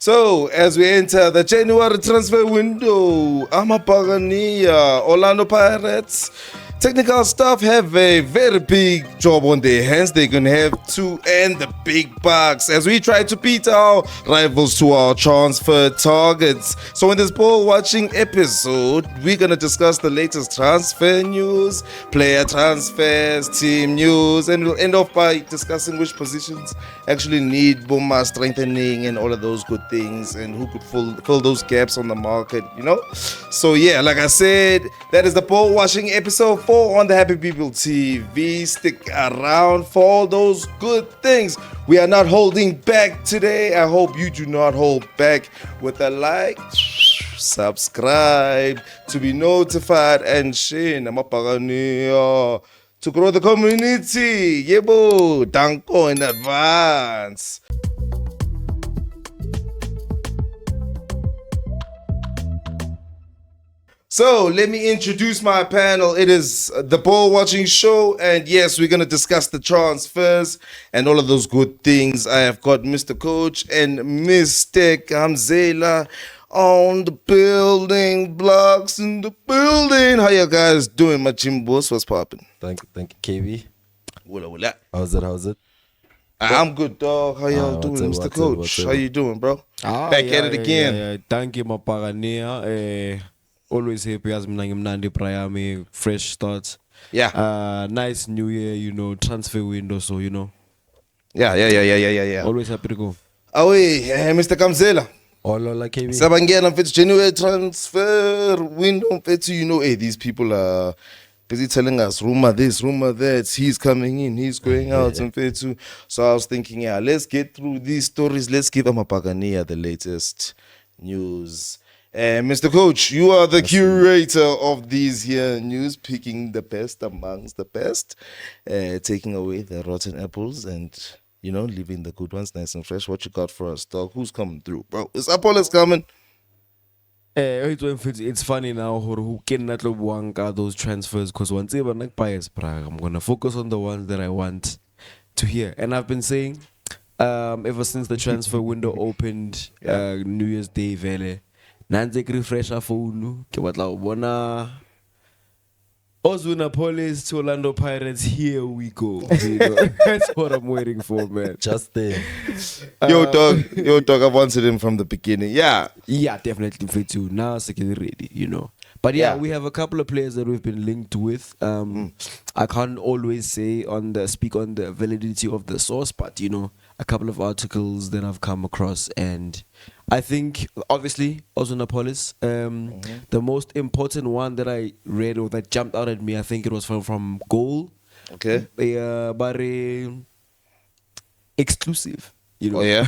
So, as we enter the January transfer window, Buccaneers, Orlando Pirates, technical staff have a very big job on their hands. They're going to have to earn the big bucks as we try to beat our rivals to our transfer targets. So, in this ball watching episode, we're going to discuss the latest transfer news, player transfers, team news, and we'll end off by discussing which positions actually need Boma strengthening and all of those good things, and who could fill those gaps on the market, So yeah, like I said, that is the ball washing episode 4 on the Happy People TV. Stick around for all those good things. We are not holding back today. I hope you do not hold back with a like, subscribe to be notified, and share to grow the community. Yebo, danko in advance. So let me introduce my panel. It is the ball watching show, and yes, we're gonna discuss the transfers and all of those good things. I have got Mr. Coach and Mr. Kamzela on the building blocks in the building. How you guys doing, my Jimbos? What's popping? Thank you, KB. Wula. How's it? I'm good, dog. How y'all doing, Mr. Coach? How you doing, bro? Back at it again. Yeah. Thank you, Buccaneers. Always happy as Mnandi Priami, fresh starts. Yeah. Nice new year, transfer window, so Yeah. Always happy to go. Away, Mr. Kamzela. Olola, KB. Sabangena mfethu January transfer window mfethu, hey, these people are busy telling us rumor this, rumor that, he's coming in, he's going out mfethu. So I was thinking, let's get through these stories. Let's give Buccaneers the latest news. Mr. Coach, you are the curator of these here news, picking the best amongst the best, taking away the rotten apples and leaving the good ones nice and fresh. What you got for us, dog? Who's coming through, bro? Is Appollis coming? It's funny now who can not those transfers, because once I'm gonna focus on the ones that I want to hear. And I've been saying ever since the transfer window opened, New Year's Day vele. Nanze refresher phone ke batla go bona Appollis to Orlando Pirates. Here we go. That's what I'm waiting for, man. Just there. Yo, dog, I've wanted him from the beginning. Yeah, definitely fit too. Now second ready, But we have a couple of players that we've been linked with. I can't always speak on the validity of the source, but a couple of articles that I've come across, and I think obviously also Appollis. The most important one that I read or that jumped out at me, I think it was from Goal. Okay. But exclusive. Oh yeah.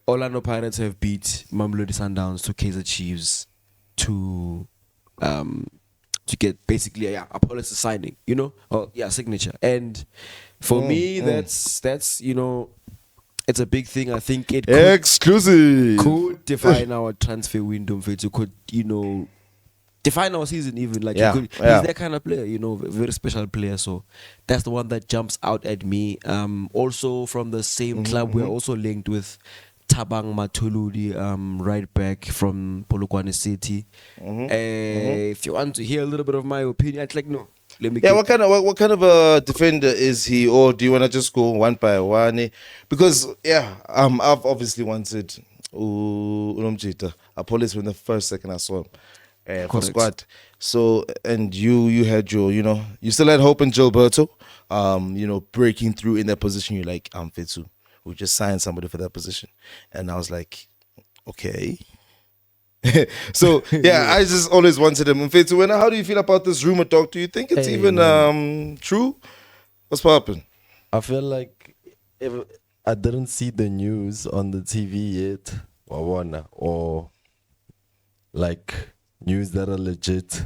Orlando Pirates have beat Mamelodi Sundowns to Kaizer Chiefs to get basically Appollis signing, signature. And for me, that's it's a big thing. I think it could define our transfer window. It could define our season even. He's that kind of player, very special player. So that's the one that jumps out at me. Also from the same club, we're also linked with Tabang Matuludi, right back from Polokwane City. If you want to hear a little bit of my opinion, I'd no. Let me. What kind of a defender is he, or do you want to just go one by one? Because I've obviously wanted Unomjita Appollis from the first second I saw him for squad. So and you had your, you still had hope in Gilberto, breaking through in that position. You're like, I'm fit to. We just signed somebody for that position. And I was like, okay. So, I just always wanted him. How do you feel about this rumor, dog? Do you think it's true? What's popping? I feel like if I didn't see the news on the TV yet, or like news that are legit,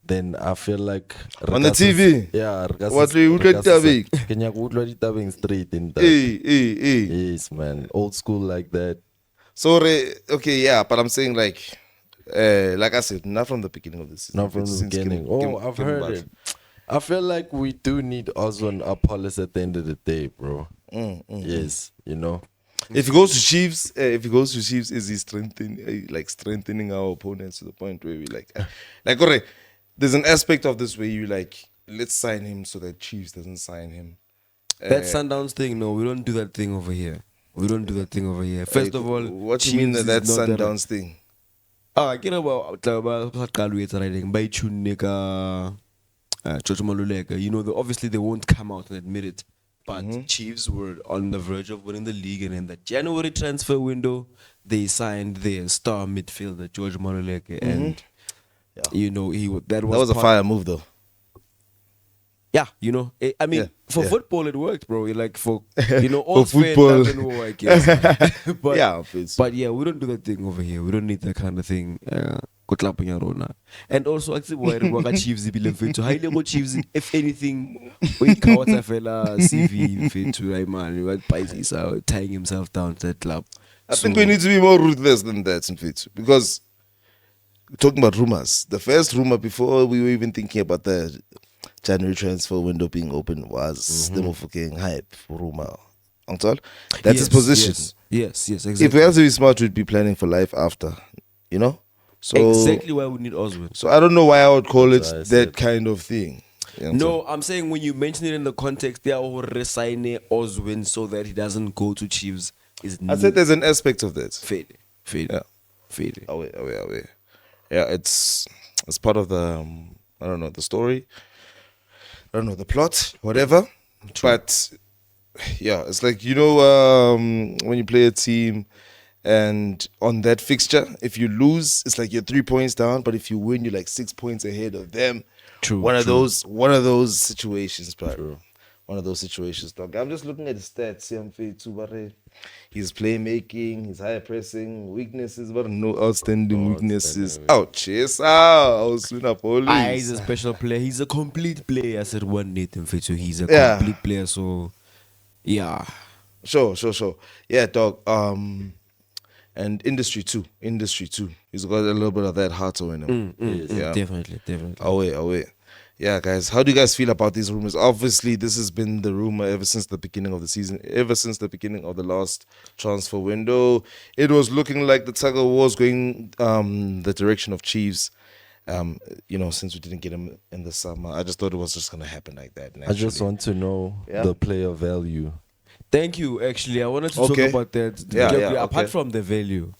then I feel like on the TV. Yeah, what we would get Tabing. Kenya would let it straight in that. Yes, man. Old school like that. Sorry, okay, but I'm saying like I said, not from the beginning of this. Not from the beginning. I've heard it. I feel like we do need also an Appollis at the end of the day, bro. Yes, If he goes to Chiefs, is he strengthening our opponents to the point where we alright, there's an aspect of this where you let's sign him so that Chiefs doesn't sign him. That Sundowns thing, no, we don't do that thing over here. First of all, what do you mean Chiefs that is not Sundowns thing? I get about writing by Chunika George Maluleka. Obviously they won't come out and admit it. But Chiefs were on the verge of winning the league, and in the January transfer window, they signed their star midfielder George Maluleka, and that was a fire move though. Yeah, I mean, for football it worked, bro. For For all football. I guess. But yeah, we don't do that thing over here. We don't need that kind of thing. And also, actually, why Chiefs to high level Chiefs, if anything, we can't CV to right man, what Pisces are tying himself down to that club. I think we need to be more ruthless than that, Mfethu, because we're talking about rumors. The first rumor before we were even thinking about the January transfer window being open was the motherfucking hype rumor. That's his position. Yes, exactly. If we have to be smart, we'd be planning for life after, So exactly why we need Oswin. So I don't know why I would call it that kind of thing. No, I'm saying when you mention it in the context, they are resigning Oswin so that he doesn't go to Chiefs. I said there's an aspect of that. Fade. Yeah. Away. Yeah, it's part of the I don't know the story. I don't know the plot, whatever. True. But yeah, it's like when you play a team. And on that fixture, if you lose, it's like you're 3 points down. But if you win, you're like 6 points ahead of them. True. One of those situations, bro. True. One of those situations, dog. I'm just looking at the stats. His playmaking, his high pressing, weaknesses, but no outstanding weaknesses. Ouch, yes. Appollis. He's a special player. He's a complete player. I said one Nathan Fitzu. He's a complete player. So, yeah. Sure. Yeah, dog. And industry too. He's got a little bit of that heart in him. Yeah. Definitely. Away. Yeah, guys. How do you guys feel about these rumors? Obviously, this has been the rumor ever since the beginning of the season, ever since the beginning of the last transfer window. It was looking like the tug of war was going the direction of Chiefs. Since we didn't get him in the summer, I just thought it was just going to happen like that. Naturally. I just want to know the player value. Thank you. Actually, I wanted to talk about that. Apart from the value,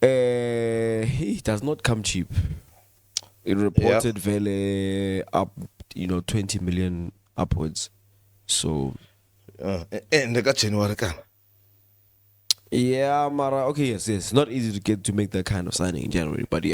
he does not come cheap. It reported value up, 20 million upwards. So, and they got January. Yeah, Mara. Okay, yes. Not easy to make that kind of signing in January, but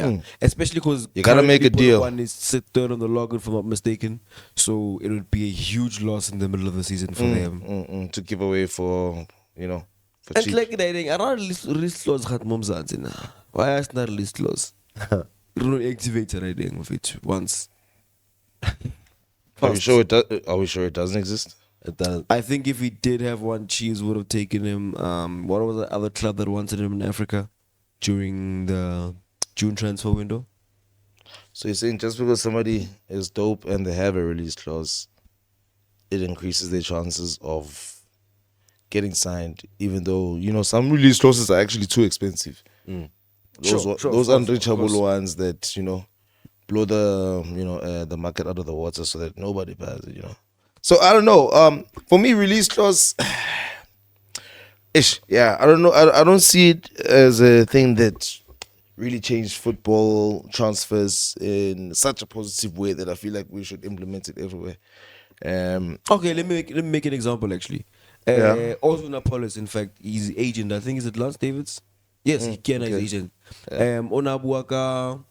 especially because you gotta make a deal. One is third on the login, if I'm not mistaken. So it would be a huge loss in the middle of the season for them to give away for for and cheap. Like I think around release clause had momzansi na. Why is not release clause? You don't activate it, I think, of it once. Are we sure it doesn't exist? I think if he did have one, Chiefs would have taken him. What was the other club that wanted him in Africa during the June transfer window? So you're saying just because somebody is dope and they have a release clause, it increases their chances of getting signed, even though some release clauses are actually too expensive. Those unreachable ones that blow the market out of the water so that nobody buys it. So I don't know. For me, release clause, I don't know. I don't see it as a thing that really changed football transfers in such a positive way that I feel like we should implement it everywhere. Okay, let me make an example actually. Also in Appollis, in fact, his agent, I think, is it Lance Davids? Yes, he can his agent. Onabuaka.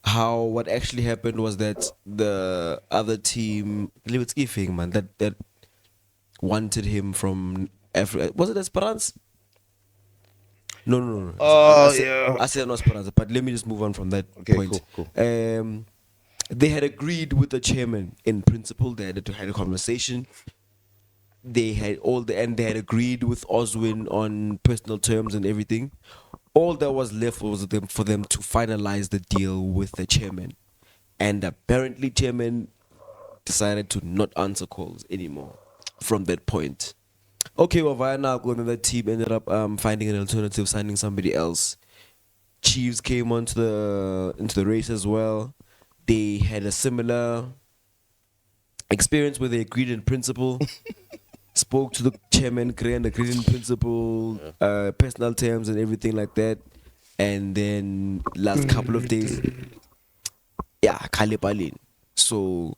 How what actually happened was that the other team, that wanted him from Africa. Was it Esperance? No. I said not Esperance, but let me just move on from that point. Cool. They had agreed with the chairman in principle. They had to have a conversation. They had they had agreed with Oswin on personal terms and everything. All that was left was for them to finalize the deal with the chairman. And apparently chairman decided to not answer calls anymore from that point. Okay, well, via now, going to that team ended up finding an alternative, signing somebody else. Chiefs came into the race as well. They had a similar experience where they agreed in principle, spoke to the chairman, agreed in principle, personal terms and everything like that. And then last couple of days, yeah, Kalipalin. So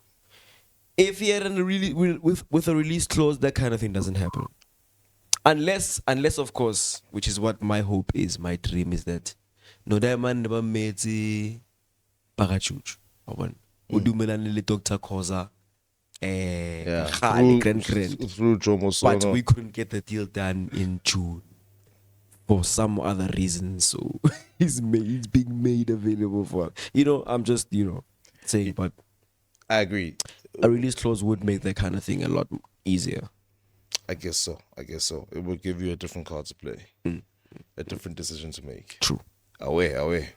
if he had with a release clause, that kind of thing doesn't happen. Unless of course, which is what my hope is, my dream is that no diamond never made Pagachuch. Udumelane le Dr. Koza. Through Jomo But we couldn't get the deal done in June for some other reason. So he's being made available for. I'm just saying, but I agree. A release clause would make that kind of thing a lot easier. I guess so. It would give you a different card to play, a different decision to make. True. Away.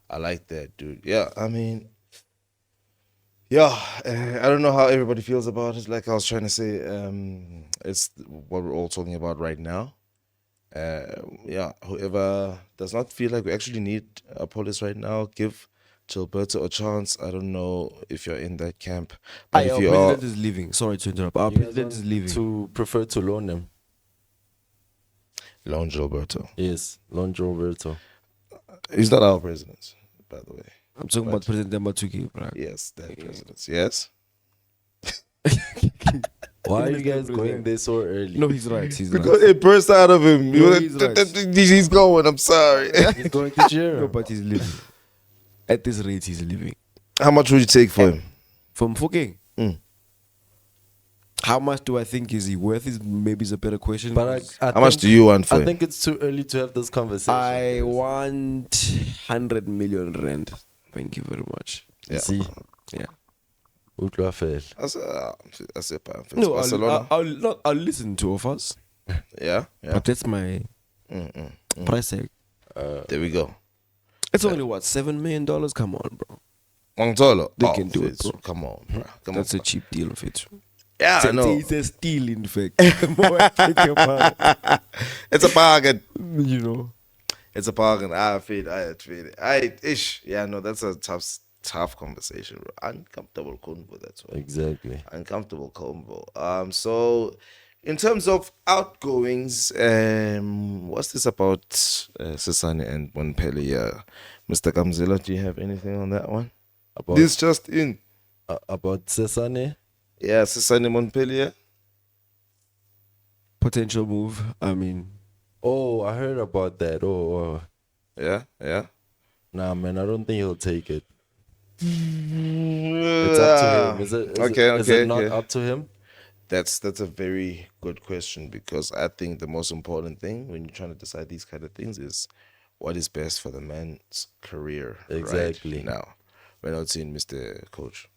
I like that, dude. Yeah, I mean, yeah, I don't know how everybody feels about it. Like I was trying to say, it's what we're all talking about right now. Yeah, whoever does not feel like we actually need Appollis right now, give Gilberto a chance. I don't know if you're in that camp. But Our if you president are, is leaving. Sorry to interrupt. Our You guys president is want leaving. To prefer to loan him. loan Gilberto. Yes, loan Roberto. He's not our president, by the way. I'm talking about President Dembatuki, right? Yes, that president. Yes. Why are you guys going there so early? No, he's right. He's Because right. it burst out of him. No, he's right. He's going. I'm sorry. He's going to jail. No, but he's leaving. At this rate, he's leaving. How much would you take for him? From fucking. Mm. How much do I think is he worth? Maybe is a better question. But How much do you want for I him? think it's too early to have this conversation. I want 100 million rand. Thank you very much. Yeah. See, Yeah. Utlwa fell. That's it, man. No, Barcelona. I'll listen to offers. Yeah. But that's my price tag. There we go. It's only what, $7 million? Come on, bro. Mongtolo. They can do it, Fitz, bro. Come on, bro. Come That's on. a cheap deal of it. Yeah, I know. It's a steal, in fact. The more I think about it, It's a bargain. you know. It's a bargain. I feel it. Yeah, no, that's a tough conversation, bro. Uncomfortable convo, that's why. Exactly. Uncomfortable convo. So in terms of outgoings, what's this about Sisane and Monnapule? Mr. Kamzila, do you have anything on that one? About This just in. about Sesane. Yeah, Sisane Monnapule. Potential move. I mean, Oh, I heard about that. Oh, Yeah. nah, man, I don't think he'll take it. It's up to him. Is it not up to him? That's a very good question, because I think the most important thing when you're trying to decide these kind of things is what is best for the man's career. Exactly. Right now, we're not seeing Mr. Coach.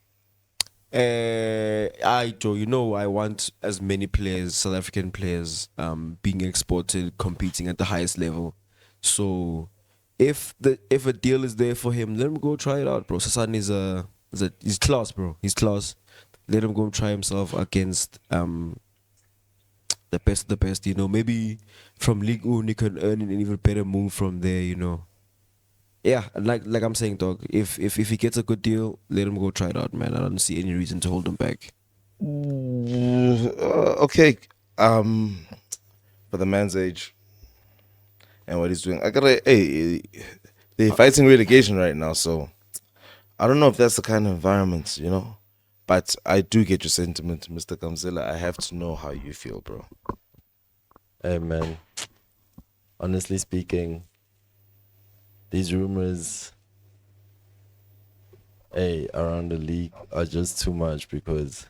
I want as many players, South African players, being exported, competing at the highest level. So, if a deal is there for him, let him go try it out, bro. Sasan he's class, bro. He's class. Let him go try himself against the best of the best. Maybe from League One he can earn an even better move from there. Yeah, like I'm saying, dog. If he gets a good deal, let him go try it out, man. I don't see any reason to hold him back. Okay. For the man's age and what he's doing, they're fighting relegation right now, so I don't know if that's the kind of environment, But I do get your sentiment, Mr. Kamzila. I have to know how you feel, bro. Hey, man. Honestly speaking, these rumors, around the league are just too much, because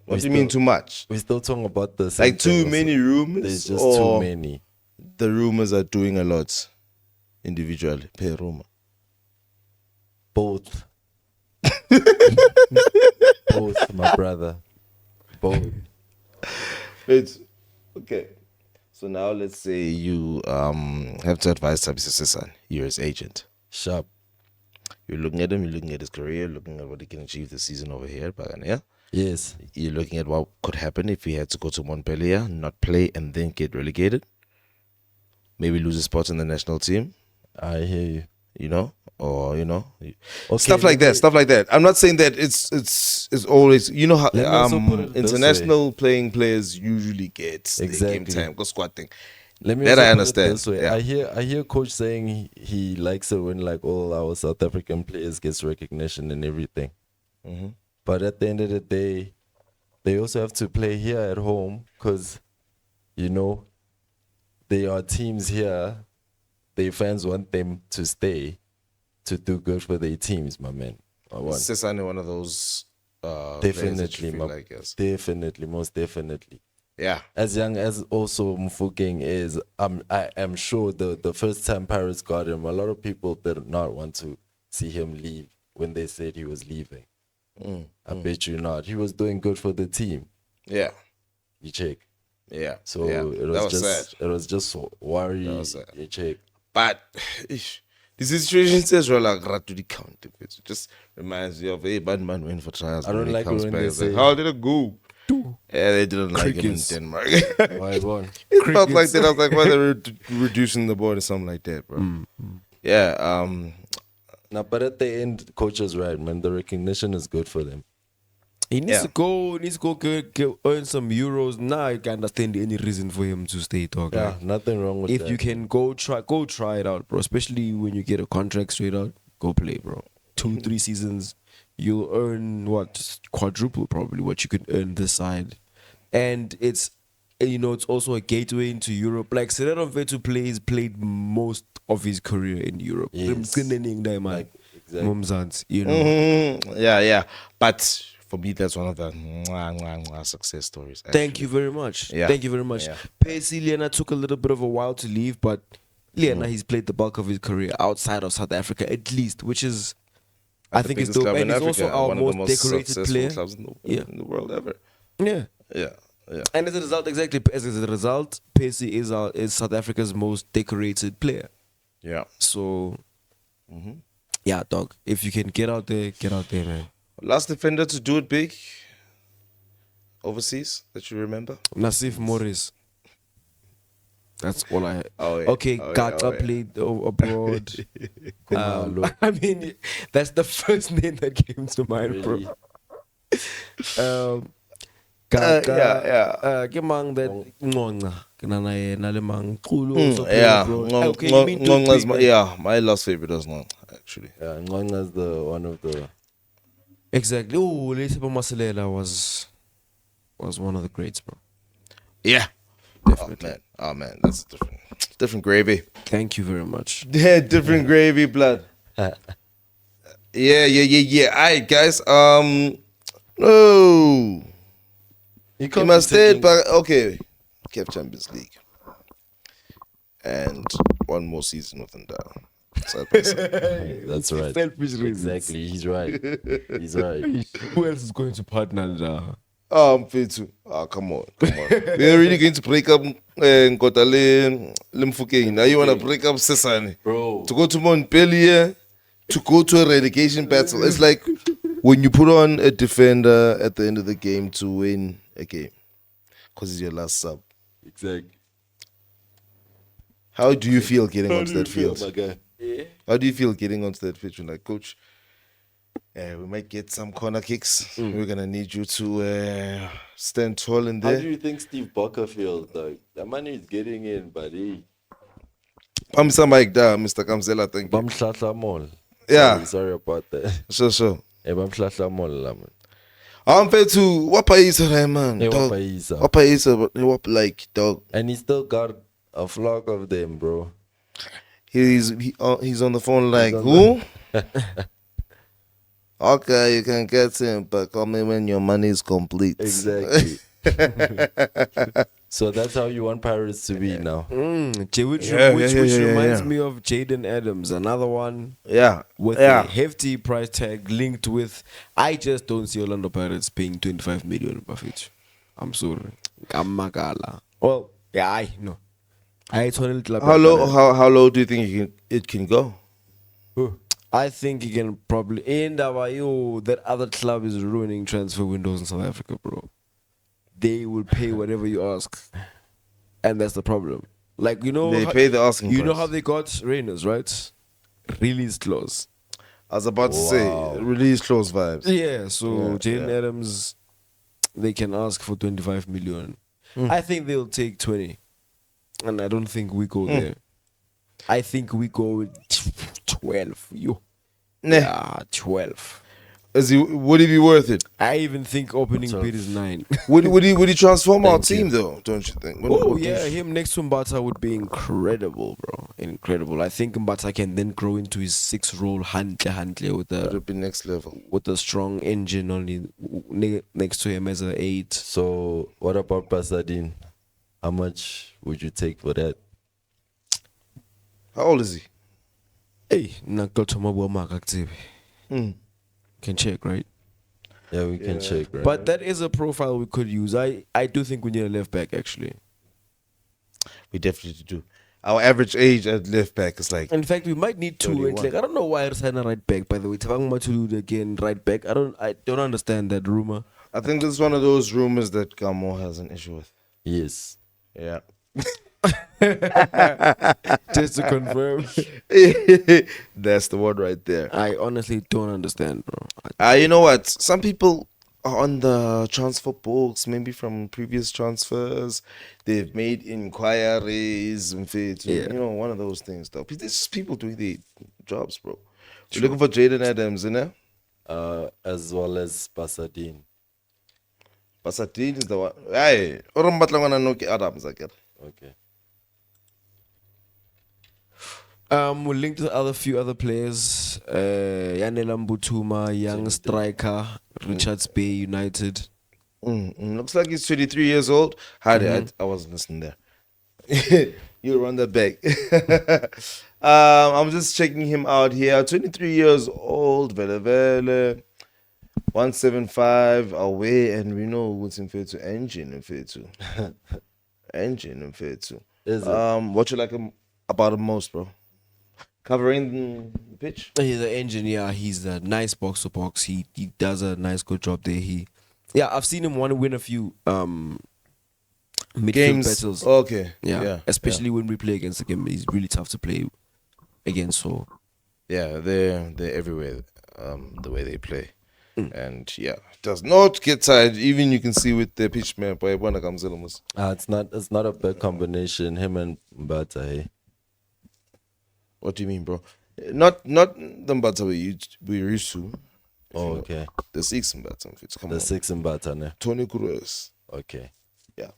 What do you mean too much? we're still talking about the same Like too thing. many rumors? There's just or too many. The rumors are doing a lot individually. Per rumor. Both. Both, my brother. Both. Wait, okay. So now let's say you have to advise Thabisa Sisane. You're his agent. Sharp. You're looking at him, you're looking at his career, looking at what he can achieve this season over here at Buccaneers. Yes. You're looking at what could happen if he had to go to Montpellier, not play, and then get relegated. Maybe lose a spot in the national team. I hear you. You know, or Okay, stuff like that. Stuff like that. I'm not saying that it's always. You know how Let me also put it this international playing players usually get the game Exactly. time. Go squad thing. Let me That also I put it understand. this way. Yeah. I hear coach saying he likes it when like all our South African players gets recognition and everything. Mm-hmm. But at the end of the day, they also have to play here at home because, there are teams here. Their fans want them to stay to do good for their teams, my man. Is Sesane one of those? Players that Definitely, you feel like, yes. definitely, most definitely. Yeah. As young as also Mfukeng is, I am sure the first time Paris got him, a lot of people did not want to see him leave when they said he was leaving. I bet you not. He was doing good for the team. Yeah. You check. Yeah. So yeah. it was just sad. it was just worry. That was sad. You check. But the situation says well like Ratudi County. It just reminds you of bad man went for trials. I don't when he like comes when back, they it's like, say- how did it go? Yeah, they didn't like him in Crickets. Denmark. Why one? It felt like that. I was like, why they're reducing the board or something like that, bro. Yeah. Now, but at the end, coach is right, man. The recognition is good for them. He needs Yeah. to go. Needs to go earn some euros. Now I can understand any reason for him to stay, dog. Yeah, Like, nothing wrong with if that. you can go try it out, bro. Especially when you get a contract straight out, go play, bro. 2-3 seasons, you'll earn what, quadruple probably what you could earn this side, and it's also a gateway into Europe. Like Sereno Vetu played most of his career in Europe. Yes. Like, exactly. Yeah. But for me, that's one of the success stories. Thank you very much. Yeah. Thank you very much. Yeah. Percy Liana took a little bit of a while to leave, but Liana, he's played the bulk of his career outside of South Africa, at least, which is, I think it's biggest dope. club And in he's also Africa, our one of the most decorated successful player. clubs in the world ever. Yeah. Yeah. And as a result, Percy is South Africa's most decorated player. Yeah. So, yeah, dog. If you can get out there, man. Last defender to do it big overseas that you remember? Nassif Morris. That's all I. Oh, yeah. Okay, Oh, yeah. Gata Oh, yeah. played abroad. I mean, that's the first name that came to mind, bro. Yeah. Ke mang that Ngonga kana yena le mang Qulu Mm, also played yeah. abroad. Okay, you mean to Ngonga's play, man. my last favorite was Ngonga, actually. Yeah, Ngonga's the one of the. Exactly. Oh, Lesipo Maselela was one of the greats, bro. Yeah. Definitely. Oh man, that's different gravy. Thank you very much. Yeah, different gravy, blood. Yeah. Alright, guys. No. You He must stay back. Okay. Kept Champions League. And one more season with them down. Side by side. That's right. Selfish reasons. Exactly. He's right. He's right. Who else is going to partner now? I'm fit too. Come on. We're really going to break up Nkotale Limfukeng. Now you want to break up Sesane. Bro. To go to Montpellier, to go to a relegation battle. It's like when you put on a defender at the end of the game to win a game. Because it's your last sub. Exactly. How do you feel getting How onto do you that feel, field? my guy? How do you feel getting onto that pitch? You're like, coach, we might get some corner kicks. We're going to need you to stand tall in How there. do you think Steve Barker feels? Like, the man is getting in, but he. Pamisa Mike da, Mr. Kamzela, thank you. Bam Shashamol. Yeah. Sorry about that. Sure. Hey, Bam Shashamol, man. I'm fair to wapa isa right, man. Hey, Dog. Wapa Isa. Wapa isa, but wapa like dog. And he still got a flock of them, bro. He's on the phone like who? Okay, you can get him, but call me when your money is complete. Exactly. So that's how you want Pirates to be now. Which Yeah, reminds yeah. me of Jaden Adams, another one Yeah. with yeah. a hefty price tag linked with. I just don't see Orlando Pirates paying 25 million Buffett. I'm sorry. Kamakala. Well, yeah, I know. I told How low do you think it can go? I think he can probably end up. That other club is ruining transfer windows in South Africa, bro. They will pay whatever you ask, and that's the problem. Like They pay the asking You know price. how they got Rainers, right? Release clause. I was about to say, release clause vibes. Yeah, so Yeah, Jaden yeah. Adams, they can ask for 25 million. I think they'll take 20, and I don't think we go there. I think we go with 12. Nah. Yeah, 12. Would he be worth it? I even think opening bid is 9. Would he transform our Thank you. team though? Don't you think? Oh yeah, him next to Mbata would be incredible, bro. Incredible. I think Mbata can then grow into his 6 role Hantle with That a would be next level. strong engine only next to him as a 8. So what about Pasadine? How much would you take for that? How old is he? Hey, Nakotomabwa can check, right? Yeah, we can check, right? But that is a profile we could use. I do think we need a left back actually. We definitely do. Our average age at left back is like In fact, we might need 2. 31. Like, I don't know why I signed a right back. By the way, Tabang Matudu again right back. I don't understand that rumor. I think this is one of those rumors that Gamo has an issue with. Yes. Yeah. Just to confirm, That's the word right there. I honestly don't understand, bro. You know what? Some people are on the transfer books, maybe from previous transfers. They've made inquiries and Yeah. you know, one of those things though. It's just people doing their jobs, bro. We're looking for Jaden Adams, you know? As well as Pasadine. Pasadine is the one. Hey, Adams, I get. Okay. We'll link to the few other players. Yanela Mbutuma, young striker, Richards Bay United. Looks like he's 23 years old. I wasn't listening there. You run that back. I'm just checking him out here. 23 years old, vele. 175 away, and we know what's in fair to engine in fair to. Engine in fair to. Is it? What you like about him most, bro? Covering the pitch? He's an engineer. He's a nice box to box. He does a nice good job there. I've seen him want to win a few midfield Games. battles. Okay. Yeah, especially when we play against him. He's really tough to play against. So Yeah, they're everywhere. The way they play. And yeah, does not get tired. Even you can see with the pitch map. It's not a bad combination. Him and Mbata. Hey? What do you mean, bro? Not the Mbata we're used to. Oh, okay. The 6 Mbata. Come The on. 6 Mbata. Ne? Tony Cruz. Okay. Yeah.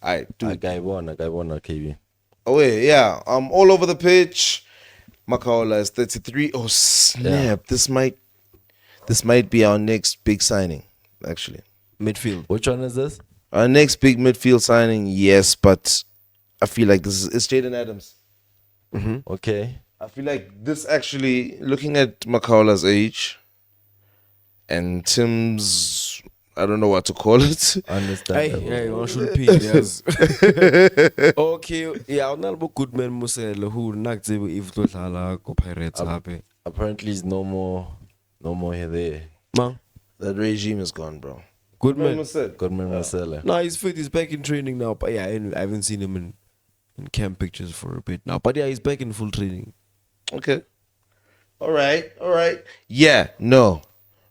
Alright, A dude. guy won, KB. Oh wait, yeah. All over the pitch. Makaola is 33. Oh snap! This might be our next big signing. Actually, midfield. Which one is this? our next big midfield signing. Yes, but I feel like it's Jaden Adams. Okay. I feel like this actually, looking at Makaola's age and Tim's, I don't know what to call it. Understandable. Hey, one should repeat, yes. Okay, yeah, I'm not a good man, Musel, who knocked the if to go Pirates happy. Apparently, he's no more here there. Man, That regime is gone, bro. good man. Goodman Marcella. No, he's fit. He's back in training now. But yeah, I haven't seen him in camp pictures for a bit now. But yeah, he's back in full training. Okay. All right. Yeah, no.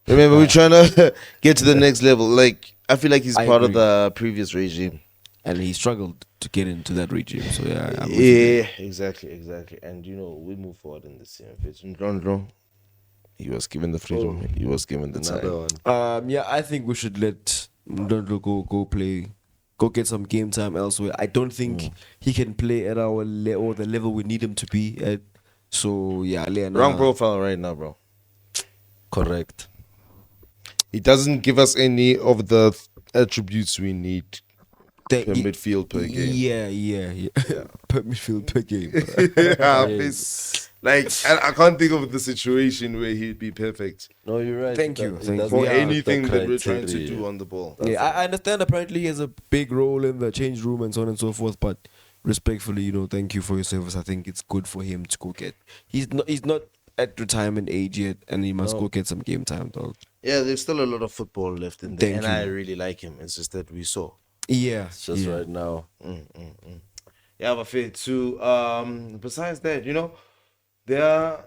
Remember, we're trying to get to the next level. Like, I feel like he's I part of agree. the previous regime. And he struggled to get into that regime. So yeah, I'm with you. Yeah, exactly. And you know, we move forward in this year. He was given the freedom. He was given the Another time. one. Yeah, I think we should let Ndondlo go play, go get some game time elsewhere. I don't think he can play at our or the level we need him to be at. So yeah, Wrong profile right now, bro. Correct. He doesn't give us any of the attributes we need per midfield per game. Yeah. Per midfield per game. Like, I can't think of the situation where he'd be perfect No, you're right. Thank you. It Thank doesn't for Yeah, fit anything the that we're trying to criteria. do on the ball. Yeah, I understand. Apparently, he has a big role in the change room and so on and so forth. But respectfully, thank you for your service. I think it's good for him to go get. He's not at retirement age yet, and he must No. go get some game time, dog. Yeah, there's still a lot of football left in there, Thank and I you. really like him. It's just that we saw. Yeah, It's just yeah. right now. Yeah, but fair too. Besides that, there are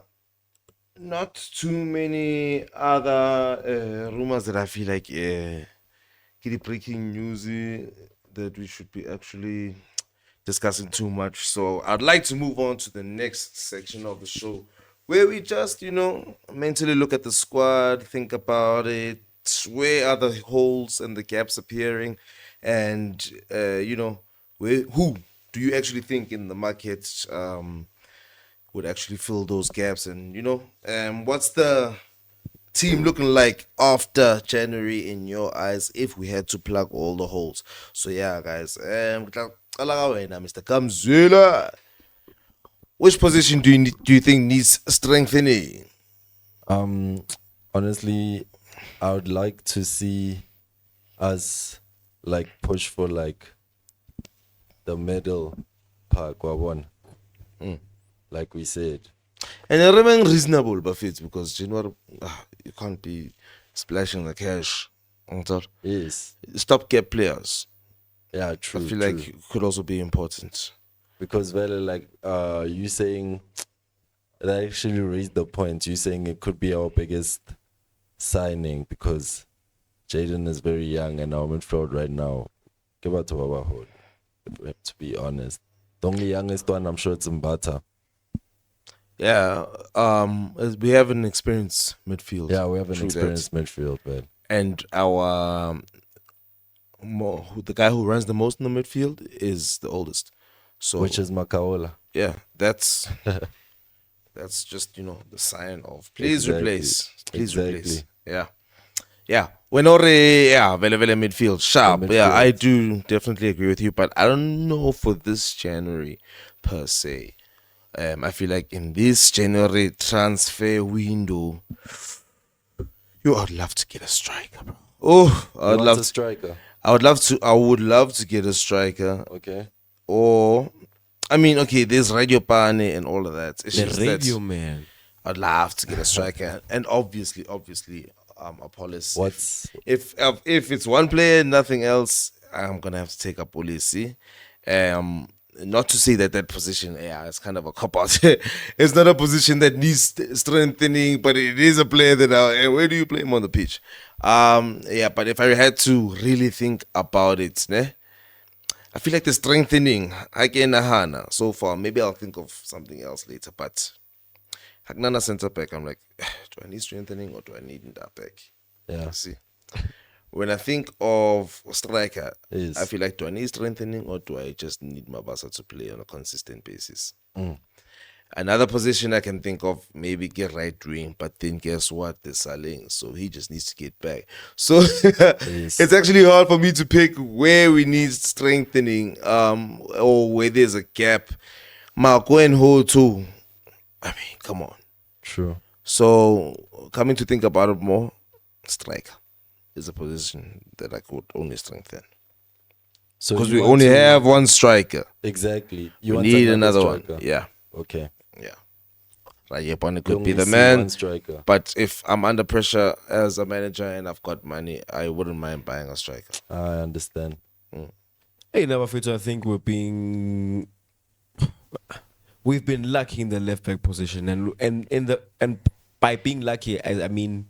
not too many other rumors that I feel like kitty breaking news that we should be actually discussing too much. So I'd like to move on to the next section of the show where we just, mentally look at the squad, think about it, where are the holes and the gaps appearing, and who do you actually think in the market would actually fill those gaps, and what's the team looking like after January in your eyes if we had to plug all the holes? So yeah, guys, Mr. Kamzula, which position do you think needs strengthening? Honestly, I would like to see us like push for like the middle park, wabona. Like we said. And it remain reasonable, Buffett, because January, you can't be splashing the cash. Yes. Stopgap players. Yeah, true. I feel true. like it could also be important. Because very like you saying that actually raised the point. You saying it could be our biggest signing because Jaden is very young and our midfield right now. Give out to Baba Hood. We have to be honest. The only youngest one I'm sure it's Mbata. Yeah, we have an experienced midfield. Yeah, we have an True experienced midfield, but and our the guy who runs the most in the midfield is the oldest. So which is Makaola. yeah, that's just the sign of please replace. Yeah. When vele midfield sharp. The Yeah, I midfield. do definitely agree with you, but I don't know for this January per se. I feel like in this January transfer window, I'd love to get a striker, bro. Oh, You want a striker. I would love to get a striker. Okay. Or, I mean, okay, there's Radio Pane and all of that. It's The just that radio man. I'd love to get a striker, and obviously, Appollis. What's If it's one player, nothing else, I'm gonna have to take Appollis. Not to say that position, it's kind of a cop out. It's not a position that needs strengthening, but it is a player that where do you play him on the pitch? But if I had to really think about it, I feel like the strengthening again Hana so far. Maybe I'll think of something else later, but Hagnana center back, I'm like, do I need strengthening or do I need that back? yeah. See, when I think of striker, Yes. I feel like, do I need strengthening or do I just need Mabasa to play on a consistent basis? Another position I can think of, maybe get right wing, but then guess what? There's Saleng, so he just needs to get back. So it's actually hard for me to pick where we need strengthening, or where there's a gap. Marco and Ho too. I mean, come on. True. So coming to think about it more, striker is a position that I could only strengthen. So Because you we want only to- have one striker. Exactly. We want need another striker. one. Yeah. Okay. Yeah. Rayepane You could be only the see man. one striker. But if I'm under pressure as a manager and I've got money, I wouldn't mind buying a striker. I understand. Hey, Navafito, I think we've been lucky in the left back position, and by being lucky, I mean,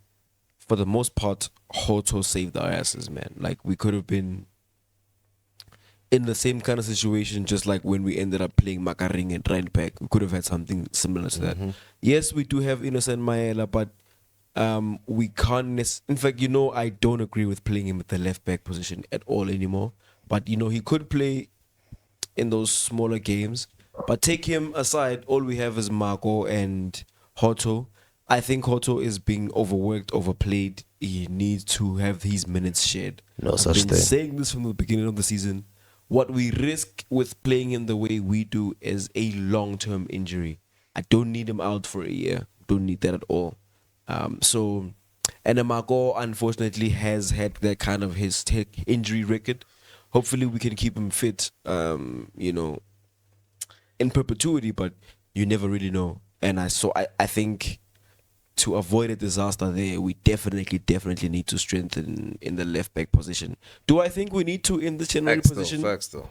for the most part, Hoto saved our asses, man. Like, we could have been in the same kind of situation, just like when we ended up playing Makaring and right back. We could have had something similar to that. Yes, we do have Innocent Maela, but we can't. In fact, I don't agree with playing him at the left back position at all anymore. But he could play in those smaller games. But take him aside, all we have is Marco and Hoto. I think Hoto is being overworked, overplayed. He needs to have his minutes shared. No I've such been thing. saying this from the beginning of the season. What we risk with playing him the way we do is a long-term injury. I don't need him out for a year. Don't need that at all. And Marco unfortunately has had that kind of his injury record. Hopefully we can keep him fit, in perpetuity, but you never really know. And I think to avoid a disaster there, we definitely need to strengthen in the left back position. Do I think we need to in the January position? Facts though.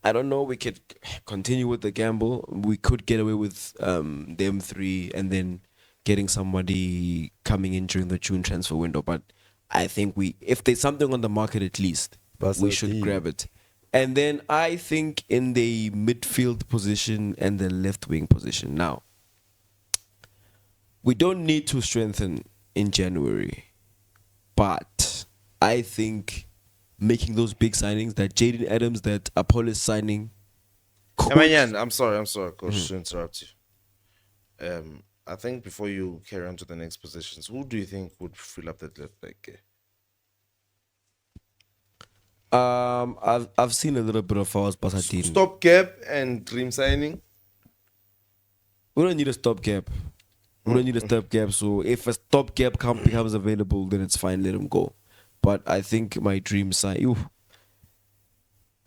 I don't know. We could continue with the gamble. We could get away with them three and then getting somebody coming in during the June transfer window. But I think if there's something on the market at least, we should grab it. And then I think in the midfield position and the left wing position now, we don't need to strengthen in January, but I think making those big signings, that Jaden Adams, that Appollis signing. I'm sorry, Coach, to interrupt you. I think before you carry on to the next positions, who do you think would fill up that left back? I've seen a little bit of ours, but Stopgap and dream signing. We don't need a stopgap. We don't need a stopgap. So if a stopgap becomes available, then it's fine. Let him go. But I think my dream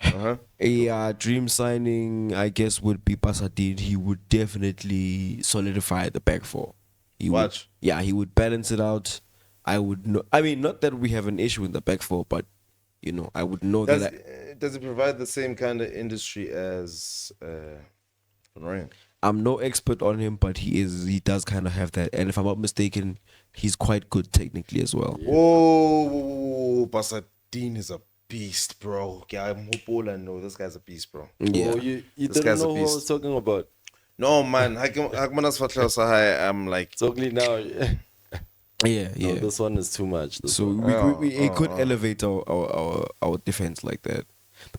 dream signing, I guess, would be Pasadine. He would definitely solidify the back four. He would balance it out. I would know. I mean, not that we have an issue in the back four, but I would know does it provide the same kind of industry as Ryan? I'm no expert on him, but he does kind of have that. And if I'm not mistaken, he's quite good technically as well. Oh, Pasadine is a beast, bro. Yeah, I'm hopeful. I know this guy's a beast, bro. Yeah. Oh, you didn't know who I was talking about. No, man. I'm like Totally now. Yeah. No, this one is too much. It could elevate our defense like that.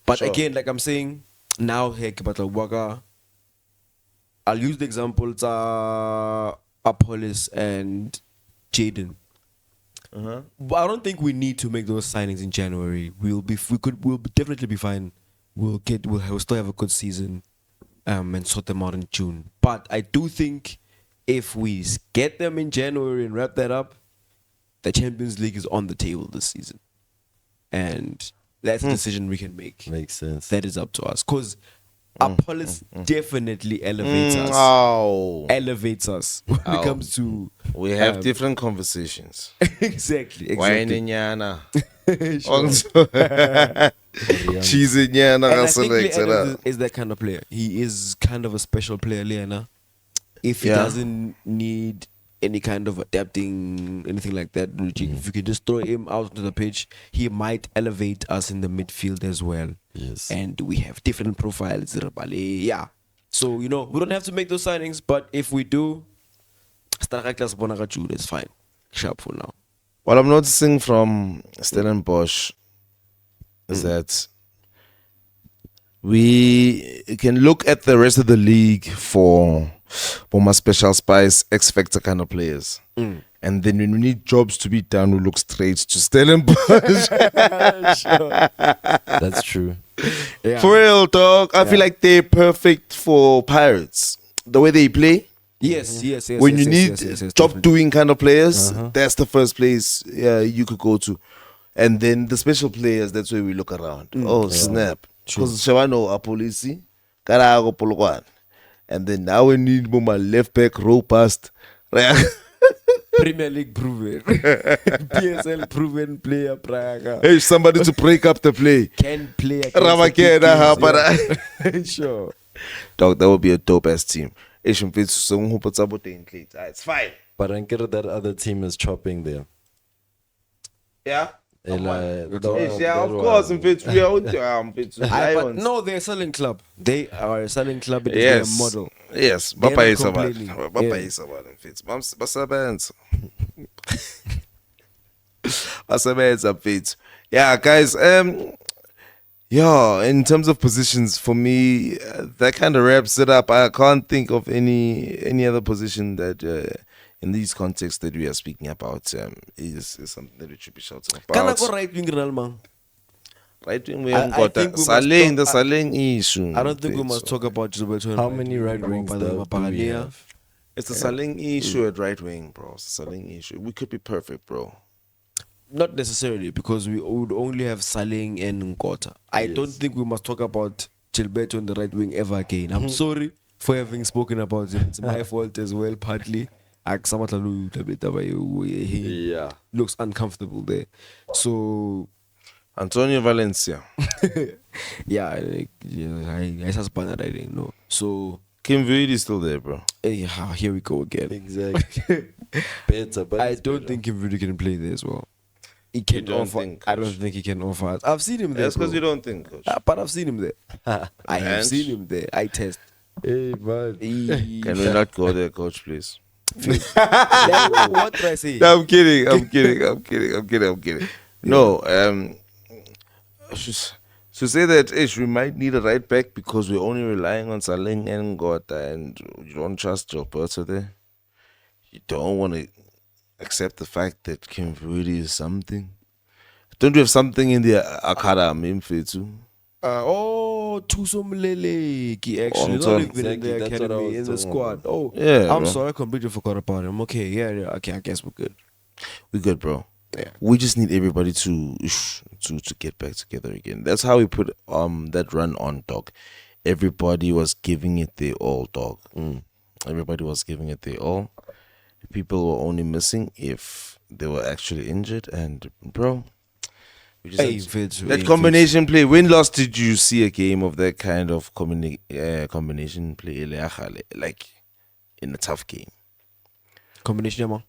But again, like I'm saying, now I'll use the examples Appollis and Jaden. But I don't think we need to make those signings in January. We'll definitely be fine. We'll still have a good season and sort them out in June. But I do think if we get them in January and wrap that up, the Champions League is on the table this season. And that's a decision we can make. Makes sense. That is up to us. Because Appollis definitely elevates us. Elevates us when it comes to... We have different conversations. Exactly. Wainenyana. And I think Leana is that kind of player. He is kind of a special player, Leana. If he doesn't need any kind of adapting, anything like that, if you can just throw him out onto the pitch, he might elevate us in the midfield as well. Yes. And we have different profiles. Yeah. So, we don't have to make those signings, but if we do, it's fine. Sharp for now. What I'm noticing from Stellenbosch is that we can look at the rest of the league for my special spice X Factor kind of players. And then when we need jobs to be done, we look straight to Stellenbosch. That's true. Yeah. For real, dog. I feel like they're perfect for Pirates. The way they play. Yes. When you need job doing kind of players, that's the first place you could go to. And then the special players, that's where we look around. Snap. Because Shawano Appollis, Karago Polokwan. And then now we need my left back robust. Premier League proven. PSL proven player. Praga. Hey, somebody to break up the play. Can play. Sure. Dog, that would be a dope ass team. It's fine. But I get that other team is chopping there. Yeah. Of course. In fact, we are no, they're a selling club. They are a selling club. It is their model. Yes. Bapa is about it. Basabenza. Yeah, guys. In terms of positions, for me, that kind of wraps it up. I can't think of any other position that in these contexts that we are speaking about is something that we should be shouting about. Can I go right wing, man? Right wing, we haven't got that. The Saleng issue. I don't think we must talk about Gilberto. How many right wings do we have? It's the Saleng issue at right wing, bro. It's the Saleng issue. We could be perfect, bro. Not necessarily, because we would only have Saleng and Nkota. I don't think we must talk about Gilberto on the right wing ever again. I'm sorry for having spoken about him. It's my fault as well, partly. He Yeah. looks uncomfortable there. So Antonio Valencia. yeah, I just that I didn't know. So Kim Vuidi is still there, bro. here we go again. Exactly. Better, but I it's don't better. think Kim Rudy can play there as well. He can don't offer. think, I don't coach? think he can offer. I've seen him there. That's because bro. you don't think, coach. But I've seen him there. I have And? seen him there. I test. Hey, man. Can we not go there, coach, please? What did I say? No, I'm kidding. I'm kidding. No, to say that we might need a right back because we're only relying on Saleng and Ngota, and you don't trust Gilberto there. You don't want to accept the fact that Kim Vuidi is something. Don't you have something in the Akara Midfield too? Tuso Mlele. Actually, Oh, not even in exactly, the that's what I academy, was in the talking squad. about. Oh, Yeah, I'm bro. sorry, I completely forgot about him. Okay, yeah, okay, I guess we're good. We're good, bro. Yeah. We just need everybody to get back together again. That's how we put that run on, dog. Everybody was giving it their all, dog. Everybody was giving it their all. People were only missing if they were actually injured. And bro, we just that combination play. When last did you see a game of that kind of combination play? Like in a tough game. Combination, yeah, man.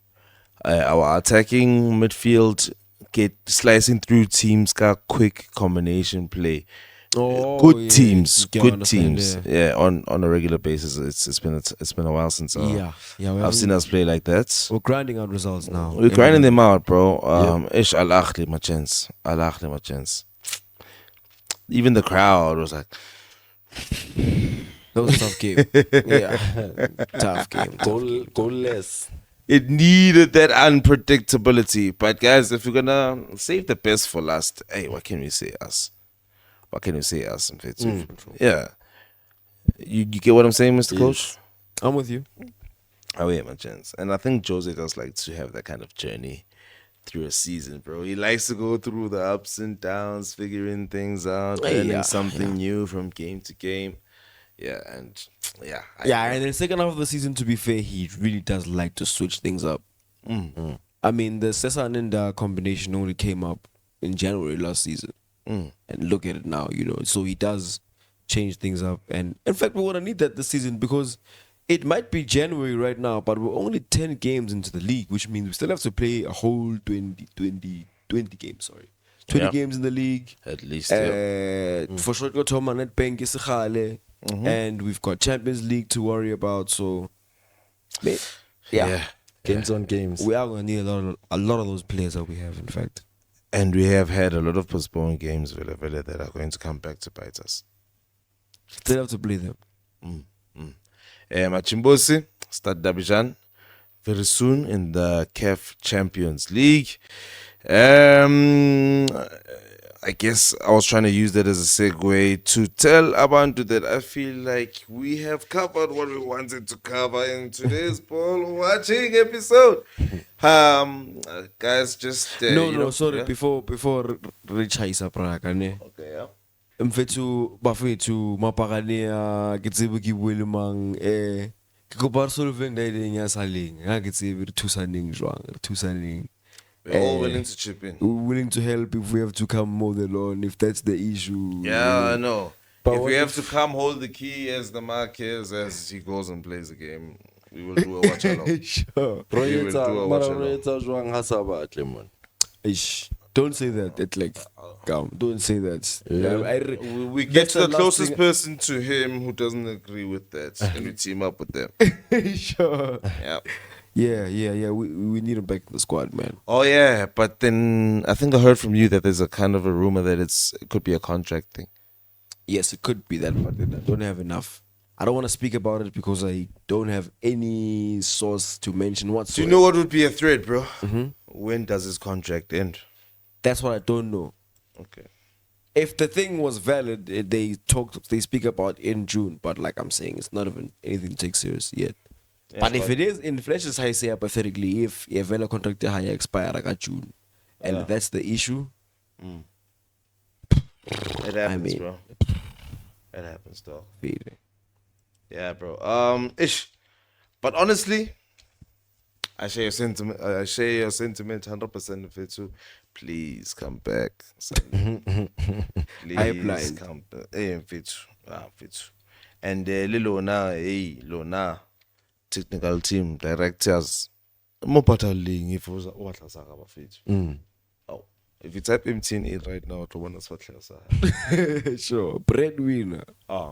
Our attacking midfield get slicing through teams, got quick combination play. Good teams, yeah. On a regular basis. It's been a while since I've seen us play like that. We're grinding out results now. We're grinding them out, bro. Ish Al-Akhli, my chance. Even the crowd was like, that was a tough game. Yeah, tough game. Goalless. it needed that unpredictability. But guys, if we're gonna save the best for last, hey, what can we say us? Yeah. You get what I'm saying, Mr. Coach? I'm with you. Oh yeah, my chance. And I think Jose does like to have that kind of journey through a season, bro. He likes to go through the ups and downs, figuring things out, learning something new from game to game. Yeah, and and the second half of the season, to be fair, he really does like to switch things up. I mean, the Cesar Ninda combination only came up in January last season. And look at it now, so he does change things up. And in fact, we're going to need that this season because it might be January right now, but we're only 10 games into the league, which means we still have to play a whole 20 games, 20 games in the league. At least, For sure, got Tom and Bank is and we've got Champions League to worry about. So, Games on games. we are going to need a lot of those players that we have, in fact. And we have had a lot of postponed games that are going to come back to bite us. Still have to play them. Machimbosi, Stade d'Abidjan, very soon in the CAF Champions League. I guess I was trying to use that as a segue to tell Abantu that I feel like we have covered what we wanted to cover in today's ball watching episode. Guys, just sorry. Before Rich Haisa Praga, ne. Okay, yeah. Mfethu bafethu mapagane ke tsebe ke buele mang ke kopa solveng da ile nya Saleng ga ke tsebe re thusaneng jwang re thusaneng. We're all willing to chip in. We're willing to help if we have to come mow the lawn, if that's the issue. Yeah, I know. But if what we have to come hold the key as the Marquez as he goes and plays the game, we will do a watch along. Sure. We will do a watch along. Don't say that. It's like, don't say that. Yeah. We get That's to the the last closest thing- person to him who doesn't agree with that, and we team up with them. Sure. Yeah. Yeah. We need him back in the squad, man. Oh yeah, but then I think I heard from you that there's a kind of a rumor that it could be a contract thing. Yes, it could be that, but then I don't have enough. I don't want to speak about it because I don't have any source to mention whatsoever. Do you know what would be a threat, bro? When does his contract end? That's what I don't know. Okay. If the thing was valid, they speak about in June, but like I'm saying, it's not even anything to take serious yet. Yeah, but if it is in flesh, as I say hypothetically, if a valid contract high expire like June, and that's the issue. It happens, bro. It happens, dog. Yeah, bro. But honestly, I share your sentiment. I share your sentiment 100% of it too. Please come back. Please come back. Fit. And Lona, Lona, technical team, directors, more battling if it was what fit. Oh, if you type MTN right now, to one what Sure, breadwinner.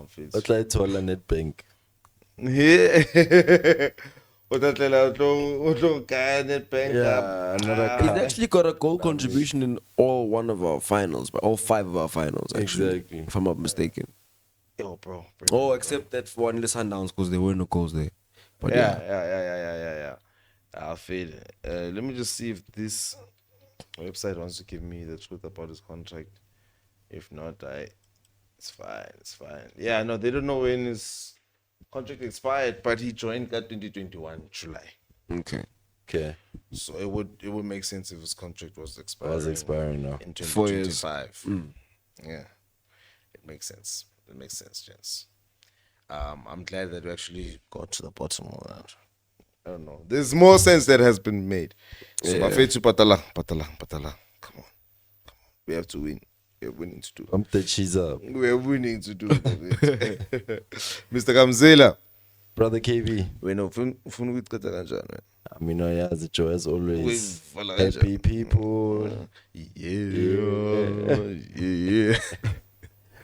fit. I try to all net bank. Yeah. Yeah, He's actually got a goal contribution in all 5 of our finals, actually. Exactly. If I'm not mistaken. Yo, bro. Oh, except that for one in the Sundowns because there were no goals there. But Yeah. I'll feel it. Let me just see if this website wants to give me the truth about his contract. If not, it's fine. Yeah, no, they don't know when his contract expired, but he joined that 2021 July. Okay. So it would make sense if his contract was expiring now. in 2025. 2025. Yeah, it makes sense. Gents. I'm glad that we actually got to the bottom of that. I don't know. There's more sense that has been made. So Bafetu patala. Come on. We have to win. We're winning to do. Pump the cheese up. We're winning to do it. Mr. Kamzela. Brother KB. Wena ufuna ukuthatha kanjani wena? I mean, as Joe as always. Uyivala Happy kanjani? people. Yeah.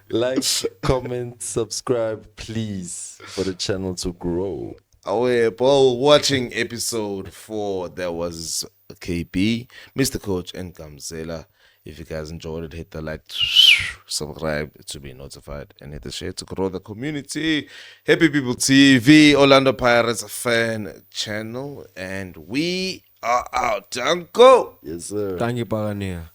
Like, comment, subscribe, please, for the channel to grow. While watching episode 4, there was KB, Mr. Coach, and Kamzela. If you guys enjoyed it, hit the like, subscribe to be notified, and hit the share to grow the community. Happy People TV, Orlando Pirates fan channel, and we are out. Danko! Yes, sir. Thank you, Buccaneers.